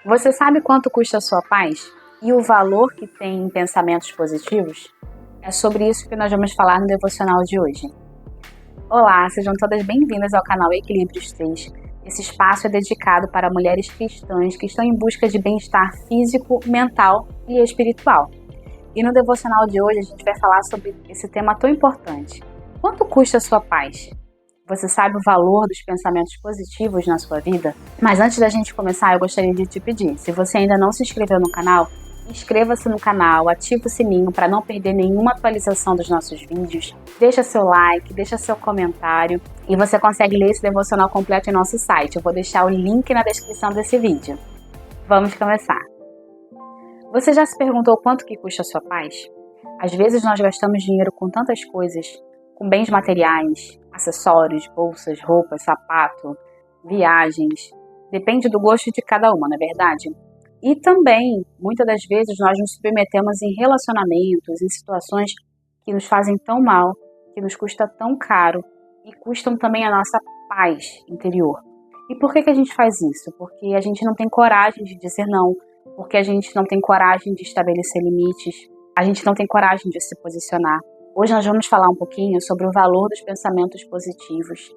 Você sabe quanto custa a sua paz? E o valor que tem em pensamentos positivos? É sobre isso que nós vamos falar no devocional de hoje. Olá, sejam todas bem-vindas ao canal Equilíbrios 3. Esse espaço é dedicado para mulheres cristãs que estão em busca de bem-estar físico, mental e espiritual. E no devocional de hoje a gente vai falar sobre esse tema tão importante. Quanto custa a sua paz? Você sabe o valor dos pensamentos positivos na sua vida? Mas antes da gente começar, eu gostaria de te pedir, se você ainda não se inscreveu no canal, inscreva-se no canal, ative o sininho para não perder nenhuma atualização dos nossos vídeos, deixa seu like, deixa seu comentário e você consegue ler esse devocional completo em nosso site. Eu vou deixar o link na descrição desse vídeo. Vamos começar. Você já se perguntou quanto que custa a sua paz? Às vezes nós gastamos dinheiro com tantas coisas, com bens materiais, acessórios, bolsas, roupas, sapato, viagens. Depende do gosto de cada uma, não é verdade? E também, muitas das vezes, nós nos submetemos em relacionamentos, em situações que nos fazem tão mal, que nos custa tão caro e custam também a nossa paz interior. E por que a gente faz isso? Porque a gente não tem coragem de dizer não, porque a gente não tem coragem de estabelecer limites, a gente não tem coragem de se posicionar. Hoje nós vamos falar um pouquinho sobre o valor dos pensamentos positivos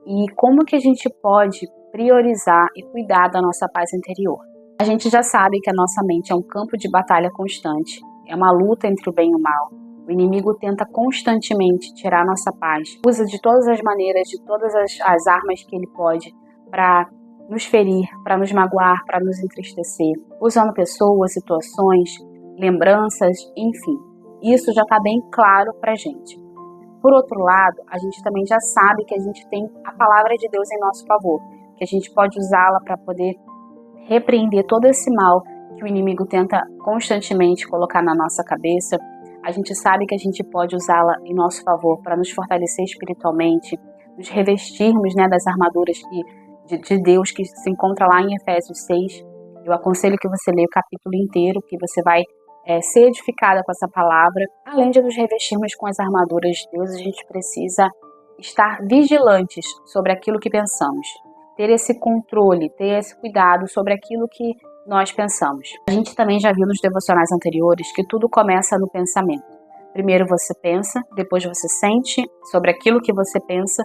e como que a gente pode priorizar e cuidar da nossa paz interior. A gente já sabe que a nossa mente é um campo de batalha constante, é uma luta entre o bem e o mal. O inimigo tenta constantemente tirar a nossa paz, usa de todas as maneiras, de todas as armas que ele pode para nos ferir, para nos magoar, para nos entristecer, usando pessoas, situações, lembranças, enfim. Isso já está bem claro para a gente. Por outro lado, a gente também já sabe que a gente tem a palavra de Deus em nosso favor, que a gente pode usá-la para poder repreender todo esse mal que o inimigo tenta constantemente colocar na nossa cabeça. A gente sabe que a gente pode usá-la em nosso favor para nos fortalecer espiritualmente, nos revestirmos, das armaduras de Deus que se encontra lá em Efésios 6. Eu aconselho que você leia o capítulo inteiro, que você vai ser edificada com essa palavra. Além de nos revestirmos com as armaduras de Deus, a gente precisa estar vigilantes sobre aquilo que pensamos. Ter esse controle, ter esse cuidado sobre aquilo que nós pensamos. A gente também já viu nos devocionais anteriores que tudo começa no pensamento. Primeiro você pensa, depois você sente sobre aquilo que você pensa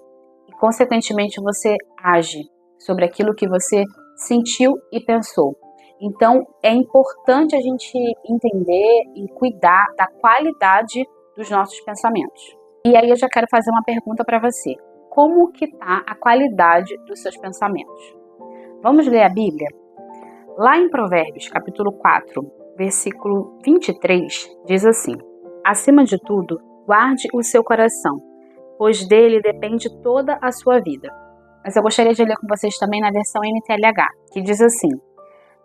e, consequentemente, você age sobre aquilo que você sentiu e pensou. Então, é importante a gente entender e cuidar da qualidade dos nossos pensamentos. E aí eu já quero fazer uma pergunta para você. Como que está a qualidade dos seus pensamentos? Vamos ler a Bíblia? Lá em Provérbios, capítulo 4, versículo 23, diz assim: acima de tudo, guarde o seu coração, pois dele depende toda a sua vida. Mas eu gostaria de ler com vocês também na versão NTLH, que diz assim: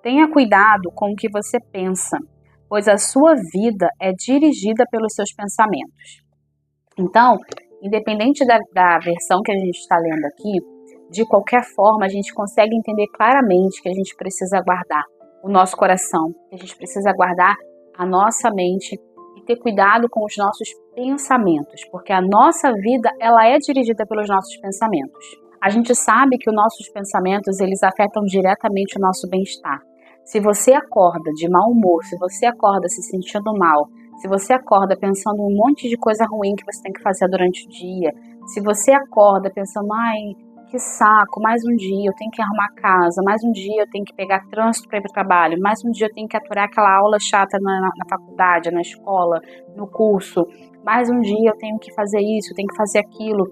tenha cuidado com o que você pensa, pois a sua vida é dirigida pelos seus pensamentos. Então, independente da versão que a gente está lendo aqui, de qualquer forma a gente consegue entender claramente que a gente precisa guardar o nosso coração, que a gente precisa guardar a nossa mente e ter cuidado com os nossos pensamentos, porque a nossa vida ela é dirigida pelos nossos pensamentos. A gente sabe que os nossos pensamentos eles afetam diretamente o nosso bem-estar. Se você acorda de mau humor, se você acorda se sentindo mal, se você acorda pensando um monte de coisa ruim que você tem que fazer durante o dia, se você acorda pensando, ai, que saco, mais um dia eu tenho que arrumar a casa, mais um dia eu tenho que pegar trânsito para ir para o trabalho, mais um dia eu tenho que aturar aquela aula chata na faculdade, na escola, no curso, mais um dia eu tenho que fazer isso, eu tenho que fazer aquilo.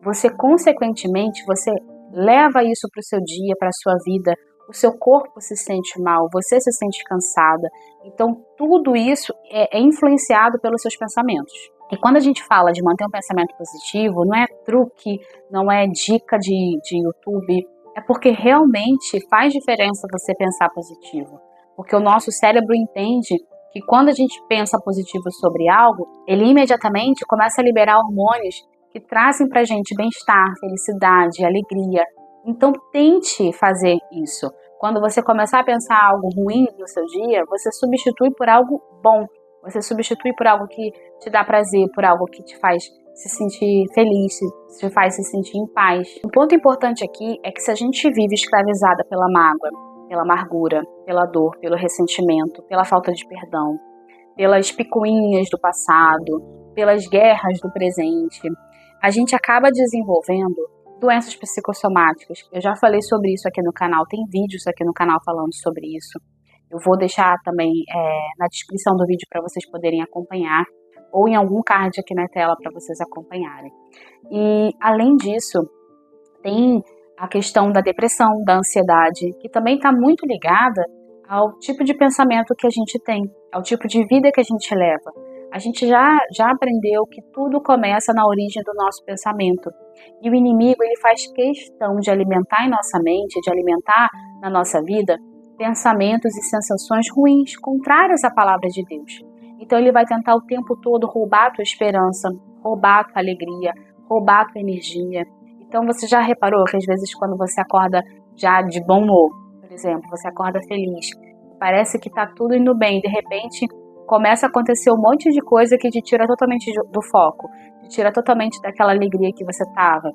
Você, consequentemente, você leva isso para o seu dia, para a sua vida. O seu corpo se sente mal, você se sente cansada. Então, tudo isso é influenciado pelos seus pensamentos. E quando a gente fala de manter um pensamento positivo, não é truque, não é dica de YouTube, é porque realmente faz diferença você pensar positivo. Porque o nosso cérebro entende que quando a gente pensa positivo sobre algo, ele imediatamente começa a liberar hormônios que trazem pra gente bem-estar, felicidade, alegria. Então tente fazer isso. Quando você começar a pensar algo ruim no seu dia, você substitui por algo bom. Você substitui por algo que te dá prazer, por algo que te faz se sentir feliz, te faz se sentir em paz. Um ponto importante aqui é que se a gente vive escravizada pela mágoa, pela amargura, pela dor, pelo ressentimento, pela falta de perdão, pelas picuinhas do passado, pelas guerras do presente, a gente acaba desenvolvendo doenças psicossomáticas. Eu já falei sobre isso aqui no canal, tem vídeos aqui no canal falando sobre isso. Eu vou deixar também na descrição do vídeo para vocês poderem acompanhar, ou em algum card aqui na tela para vocês acompanharem. E, além disso, tem a questão da depressão, da ansiedade, que também está muito ligada ao tipo de pensamento que a gente tem, ao tipo de vida que a gente leva. A gente já aprendeu que tudo começa na origem do nosso pensamento. E o inimigo, ele faz questão de alimentar em nossa mente, de alimentar na nossa vida, pensamentos e sensações ruins, contrárias à palavra de Deus. Então ele vai tentar o tempo todo roubar a tua esperança, roubar a tua alegria, roubar a tua energia. Então você já reparou que às vezes quando você acorda já de bom humor, por exemplo, você acorda feliz, parece que está tudo indo bem, de repente começa a acontecer um monte de coisa que te tira totalmente do foco, te tira totalmente daquela alegria que você estava.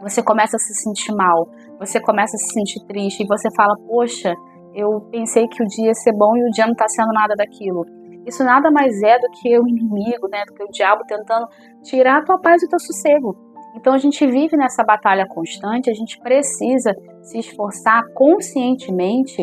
Você começa a se sentir mal, você começa a se sentir triste e você fala, poxa, eu pensei que o dia ia ser bom e o dia não está sendo nada daquilo. Isso nada mais é do que o inimigo, né, do que o diabo tentando tirar a tua paz e o teu sossego. Então a gente vive nessa batalha constante, a gente precisa se esforçar conscientemente,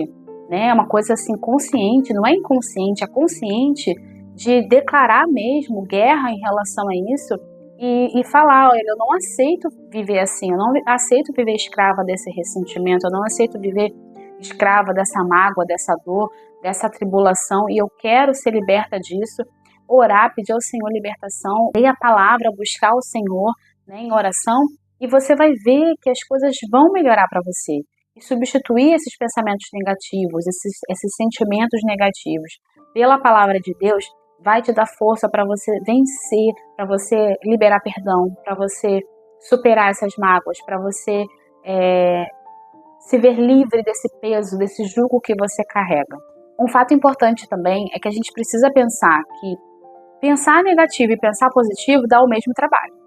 né, uma coisa assim consciente, não é inconsciente, é consciente, de declarar mesmo guerra em relação a isso e falar, olha, eu não aceito viver assim, eu não aceito viver escrava desse ressentimento, eu não aceito viver escrava dessa mágoa, dessa dor, dessa tribulação, e eu quero ser liberta disso. Orar, pedir ao Senhor libertação, ler a palavra, buscar o Senhor, né, em oração, e você vai ver que as coisas vão melhorar para você. E substituir esses pensamentos negativos, esses sentimentos negativos pela palavra de Deus, vai te dar força para você vencer, para você liberar perdão, para você superar essas mágoas, para você se ver livre desse peso, desse jugo que você carrega. Um fato importante também é que a gente precisa pensar que pensar negativo e pensar positivo dá o mesmo trabalho.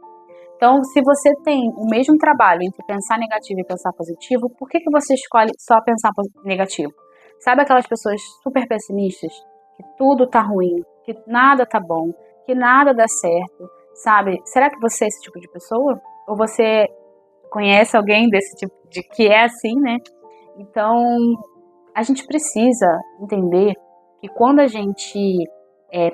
Então, se você tem o mesmo trabalho entre pensar negativo e pensar positivo, por que você escolhe só pensar negativo? Sabe aquelas pessoas super pessimistas? Que tudo tá ruim, que nada tá bom, que nada dá certo, sabe? Será que você é esse tipo de pessoa? Ou você conhece alguém desse tipo de que é assim, né? Então, a gente precisa entender que quando a gente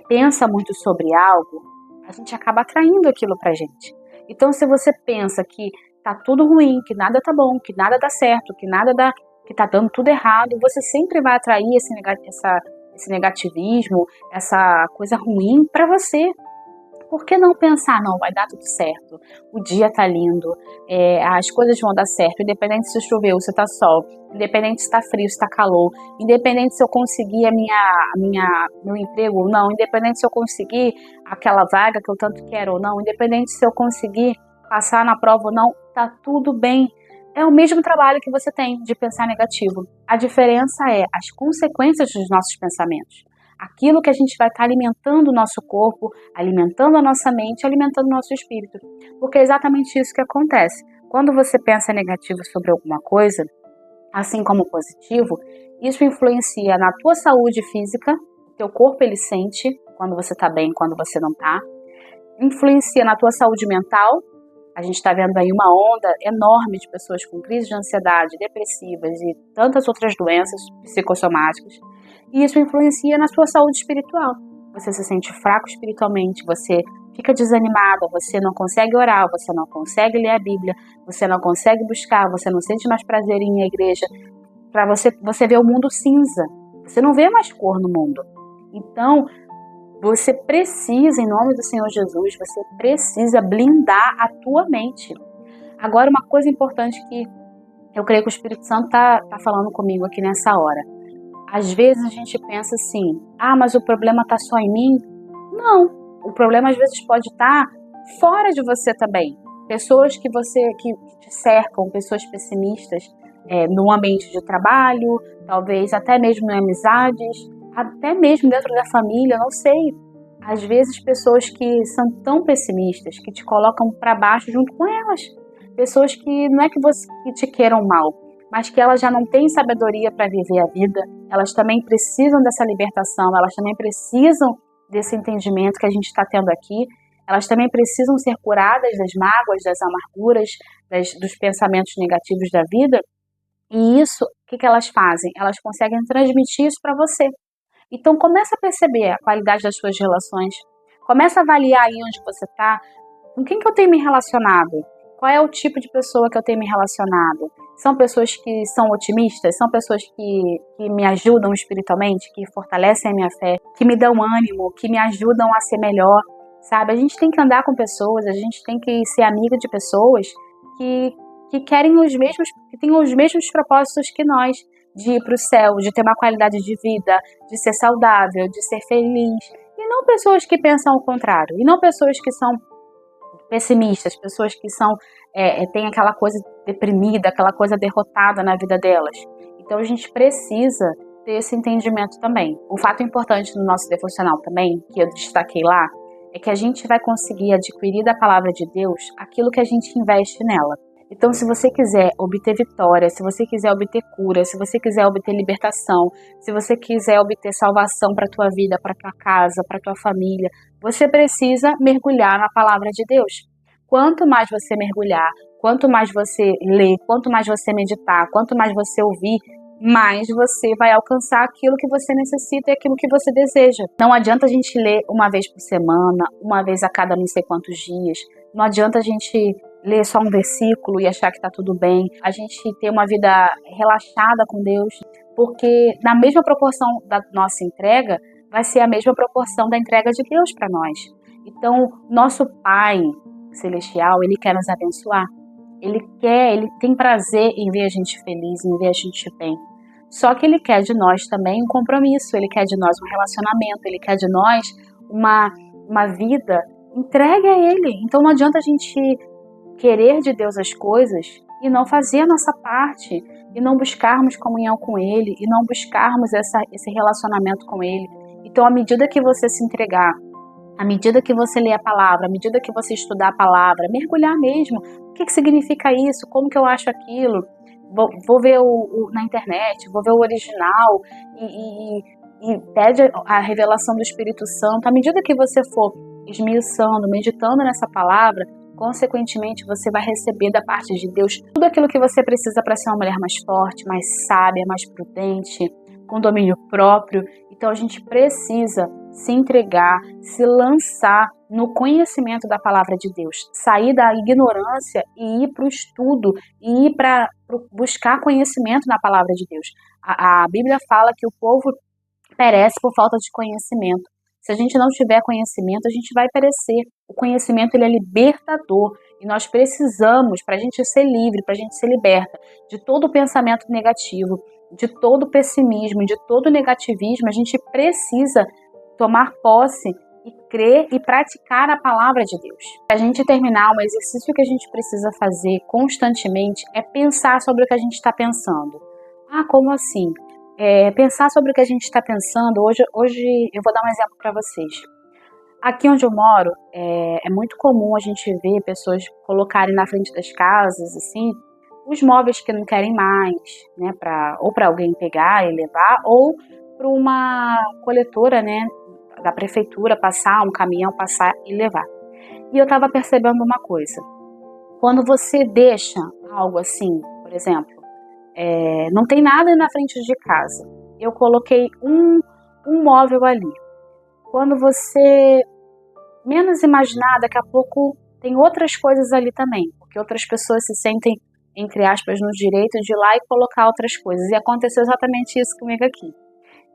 pensa muito sobre algo, a gente acaba atraindo aquilo pra gente. Então, se você pensa que tá tudo ruim, que nada tá bom, que nada dá certo, que tá dando tudo errado, você sempre vai atrair esse negativismo, essa coisa ruim pra você. Por que não pensar, não, vai dar tudo certo, o dia tá lindo, as coisas vão dar certo, independente se choveu, se tá sol, independente se tá frio, se tá calor, independente se eu conseguir meu emprego ou não, independente se eu conseguir aquela vaga que eu tanto quero ou não, independente se eu conseguir passar na prova ou não, tá tudo bem. É o mesmo trabalho que você tem de pensar negativo. A diferença é as consequências dos nossos pensamentos. Aquilo que a gente vai estar alimentando o nosso corpo, alimentando a nossa mente, alimentando o nosso espírito. Porque é exatamente isso que acontece. Quando você pensa negativo sobre alguma coisa, assim como positivo, isso influencia na tua saúde física, o teu corpo ele sente quando você está bem, quando você não está. Influencia na tua saúde mental. A gente está vendo aí uma onda enorme de pessoas com crise de ansiedade, depressivas e tantas outras doenças psicossomáticas. E isso influencia na sua saúde espiritual. Você se sente fraco espiritualmente, você fica desanimada, você não consegue orar, você não consegue ler a Bíblia, você não consegue buscar, você não sente mais prazer em ir à igreja. Para você vê o mundo cinza, você não vê mais cor no mundo. Então, você precisa, em nome do Senhor Jesus, você precisa blindar a tua mente. Agora, uma coisa importante que eu creio que o Espírito Santo tá falando comigo aqui nessa hora. Às vezes a gente pensa assim, mas o problema está só em mim? Não, o problema às vezes pode estar fora de você também. Pessoas que te cercam, pessoas pessimistas, no ambiente de trabalho, talvez até mesmo em amizades, até mesmo dentro da família, não sei. Às vezes pessoas que são tão pessimistas, que te colocam para baixo junto com elas. Pessoas que não é que te queiram mal, mas que elas já não têm sabedoria para viver a vida, elas também precisam dessa libertação, elas também precisam desse entendimento que a gente está tendo aqui, elas também precisam ser curadas das mágoas, das amarguras, dos pensamentos negativos da vida. E isso, o que elas fazem? Elas conseguem transmitir isso para você. Então começa a perceber a qualidade das suas relações, começa a avaliar aí onde você está, com quem que eu tenho me relacionado, qual é o tipo de pessoa que eu tenho me relacionado. São pessoas que são otimistas, são pessoas que me ajudam espiritualmente, que fortalecem a minha fé, que me dão ânimo, que me ajudam a ser melhor, sabe? A gente tem que andar com pessoas, a gente tem que ser amiga de pessoas que querem os mesmos, que têm os mesmos propósitos que nós, de ir para o céu, de ter uma qualidade de vida, de ser saudável, de ser feliz. E não pessoas que pensam o contrário, e não pessoas que são pessimistas, pessoas que têm aquela coisa deprimida, aquela coisa derrotada na vida delas. Então a gente precisa ter esse entendimento também. Um fato importante no nosso devocional também, que eu destaquei lá, é que a gente vai conseguir adquirir da palavra de Deus aquilo que a gente investe nela. Então, se você quiser obter vitória, se você quiser obter cura, se você quiser obter libertação, se você quiser obter salvação para a tua vida, para a tua casa, para a tua família, você precisa mergulhar na palavra de Deus. Quanto mais você mergulhar, quanto mais você ler, quanto mais você meditar, quanto mais você ouvir, mais você vai alcançar aquilo que você necessita e aquilo que você deseja. Não adianta a gente ler uma vez por semana, uma vez a cada não sei quantos dias. Não adianta a gente ler só um versículo e achar que está tudo bem. A gente ter uma vida relaxada com Deus, porque na mesma proporção da nossa entrega, vai ser a mesma proporção da entrega de Deus para nós. Então, nosso Pai Celestial, Ele quer nos abençoar. Ele tem prazer em ver a gente feliz, em ver a gente bem. Só que Ele quer de nós também um compromisso, Ele quer de nós um relacionamento, Ele quer de nós uma vida entregue a Ele. Então não adianta a gente querer de Deus as coisas e não fazer a nossa parte, e não buscarmos comunhão com Ele, e não buscarmos esse relacionamento com Ele. Então, à medida que você se entregar, à medida que você ler a palavra, à medida que você estudar a palavra, mergulhar mesmo, o que significa isso, como que eu acho aquilo, vou ver na internet, vou ver o original, e pede a revelação do Espírito Santo. À medida que você for esmiuçando, meditando nessa palavra, consequentemente, você vai receber da parte de Deus tudo aquilo que você precisa para ser uma mulher mais forte, mais sábia, mais prudente, com domínio próprio. Então, a gente precisa se entregar, se lançar no conhecimento da palavra de Deus, sair da ignorância e ir para o estudo, e ir para buscar conhecimento na palavra de Deus. A Bíblia fala que o povo perece por falta de conhecimento. Se a gente não tiver conhecimento, a gente vai perecer. O conhecimento, ele é libertador. E nós precisamos, para a gente ser livre, para a gente ser liberta de todo o pensamento negativo, de todo o pessimismo, de todo o negativismo, a gente precisa tomar posse e crer e praticar a palavra de Deus. Para a gente terminar, um exercício que a gente precisa fazer constantemente é pensar sobre o que a gente está pensando. Ah, como assim? Pensar sobre o que a gente está pensando. Hoje eu vou dar um exemplo para vocês. Aqui onde eu moro, é muito comum a gente ver pessoas colocarem na frente das casas, assim, os móveis que não querem mais, né, ou para alguém pegar e levar, ou para uma coletora, né, da prefeitura passar, um caminhão passar e levar. E eu estava percebendo uma coisa. Quando você deixa algo assim, por exemplo, não tem nada na frente de casa, eu coloquei um móvel ali. Quando você menos imaginar, daqui a pouco tem outras coisas ali também, porque outras pessoas se sentem, entre aspas, no direito de ir lá e colocar outras coisas. E aconteceu exatamente isso comigo aqui.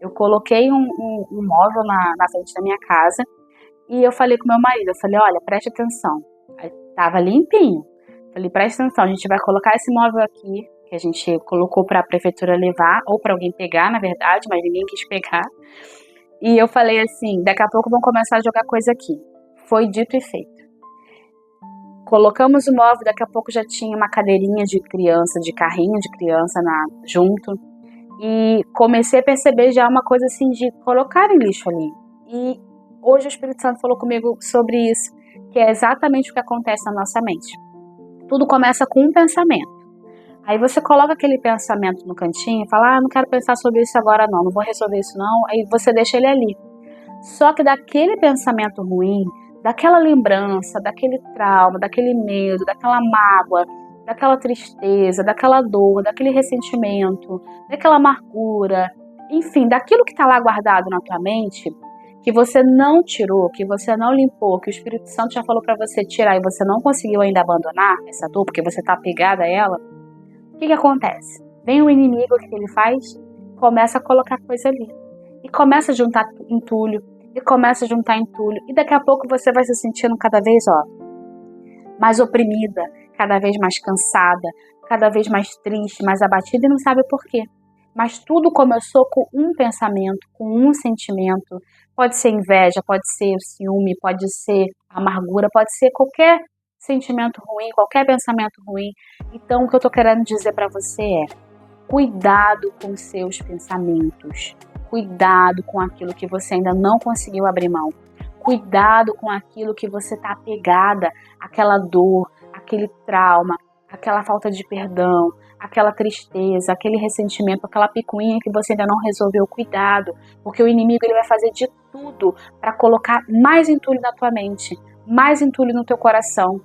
Eu coloquei um móvel na frente da minha casa e eu falei com meu marido, eu falei, olha, preste atenção. Aí, tava limpinho. Falei, preste atenção, a gente vai colocar esse móvel aqui, que a gente colocou para a prefeitura levar, ou para alguém pegar, na verdade, mas ninguém quis pegar. E eu falei assim, daqui a pouco vão começar a jogar coisa aqui. Foi dito e feito. Colocamos o móvel, daqui a pouco já tinha uma cadeirinha de criança, de carrinho de criança junto. E comecei a perceber já uma coisa assim de colocar em lixo ali. E hoje o Espírito Santo falou comigo sobre isso, que é exatamente o que acontece na nossa mente. Tudo começa com um pensamento. Aí você coloca aquele pensamento no cantinho e fala, não quero pensar sobre isso agora não vou resolver isso não. Aí você deixa ele ali. Só que daquele pensamento ruim, daquela lembrança, daquele trauma, daquele medo, daquela mágoa, daquela tristeza, daquela dor, daquele ressentimento, daquela amargura, enfim, daquilo que está lá guardado na tua mente, que você não tirou, que você não limpou, que o Espírito Santo já falou para você tirar e você não conseguiu ainda abandonar essa dor, porque você está apegada a ela, o que acontece? Vem o inimigo, o que ele faz? Começa a colocar coisa ali. E começa a juntar entulho, e daqui a pouco você vai se sentindo cada vez mais oprimida, cada vez mais cansada, cada vez mais triste, mais abatida e não sabe por quê. Mas tudo começou com um pensamento, com um sentimento. Pode ser inveja, pode ser ciúme, pode ser amargura, pode ser qualquer sentimento ruim, qualquer pensamento ruim. Então o que eu estou querendo dizer para você é: cuidado com seus pensamentos. Cuidado com aquilo que você ainda não conseguiu abrir mão. Cuidado com aquilo que você está apegada, aquela dor, aquele trauma, aquela falta de perdão, aquela tristeza, aquele ressentimento, aquela picuinha que você ainda não resolveu. Cuidado, porque o inimigo ele vai fazer de tudo para colocar mais entulho na tua mente, mais entulho no teu coração.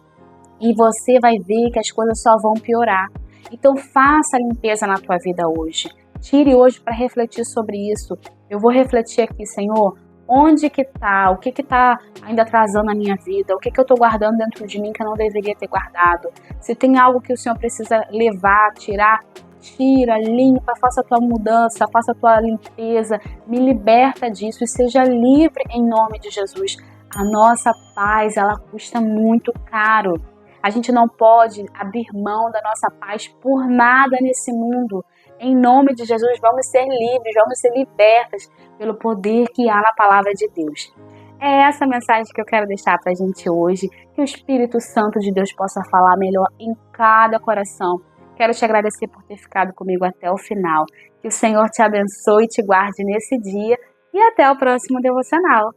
E você vai ver que as coisas só vão piorar. Então faça a limpeza na tua vida hoje. Tire hoje para refletir sobre isso. Eu vou refletir aqui, Senhor, onde que tá? O que que tá ainda atrasando a minha vida? O que que eu tô guardando dentro de mim que eu não deveria ter guardado? Se tem algo que o Senhor precisa levar, tirar, tira, limpa, faça a tua mudança, faça a tua limpeza, me liberta disso e seja livre em nome de Jesus. A nossa paz, ela custa muito caro. A gente não pode abrir mão da nossa paz por nada nesse mundo. Em nome de Jesus, vamos ser livres, vamos ser libertas pelo poder que há na palavra de Deus. É essa mensagem que eu quero deixar para a gente hoje, que o Espírito Santo de Deus possa falar melhor em cada coração. Quero te agradecer por ter ficado comigo até o final. Que o Senhor te abençoe e te guarde nesse dia e até o próximo devocional.